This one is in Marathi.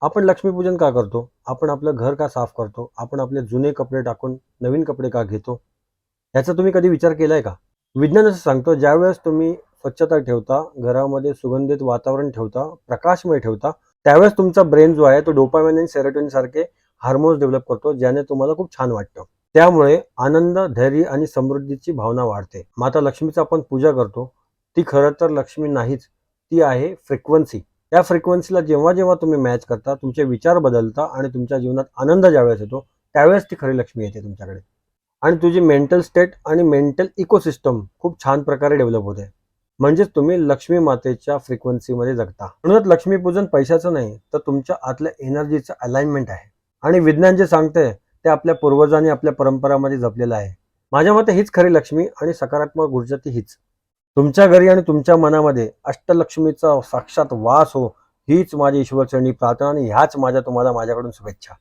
आपण लक्ष्मीपूजन का करतो? आपण आपलं घर का साफ करतो? आपण आपले जुने कपडे टाकून नवीन कपडे का घेतो? याचा तुम्ही कधी विचार केलाय का? विज्ञान असं सांगतो, ज्यावेळेस तुम्ही स्वच्छता ठेवता, घरामध्ये सुगंधित वातावरण ठेवता, प्रकाशमय ठेवता, त्यावेळेस तुमचा ब्रेन जो आहे तो डोपामाइन आणि सेरोटोनिन सारखे हार्मोन्स डेव्हलप करतो, ज्याने तुम्हाला खूप छान वाटतं. त्यामुळे आनंद, धैर्य आणि समृद्धीची भावना वाढते. माता लक्ष्मीची आपण पूजा करतो, ती खरं तर लक्ष्मी नाहीच, ती आहे फ्रिक्वेन्सी. त्या फ्रिक्वेन्सीला जेव्हा जेव्हा तुम्ही मॅच करता, तुमचे विचार बदलता आणि तुमच्या जीवनात आनंद ज्यावेळेस येतो, त्यावेळेस ती खरी लक्ष्मी येते तुमच्याकडे. आणि तुझी मेंटल स्टेट आणि मेंटल इकोसिस्टम खूप छान प्रकारे डेव्हलप होते. म्हणजेच तुम्ही लक्ष्मी मातेच्या फ्रिक्वेन्सीमध्ये जगता. म्हणूनच लक्ष्मीपूजन पैशाचं नाही, तर तुमच्या आतल्या एनर्जीचं अलाइनमेंट आहे. आणि विज्ञान जे सांगतंय ते आपल्या पूर्वजांनी आपल्या परंपरामध्ये जपलेलं आहे. माझ्या मते हीच खरी लक्ष्मी आणि सकारात्मक ऊर्जा ती हीच. तुमच्या घरी आणि तुमच्या मनामध्ये अष्टलक्ष्मीचा साक्षात वास हो, हीच माझी ईश्वरचरणी प्रार्थना आणि ह्याच माझ्या तुम्हाला माझ्याकडून शुभेच्छा.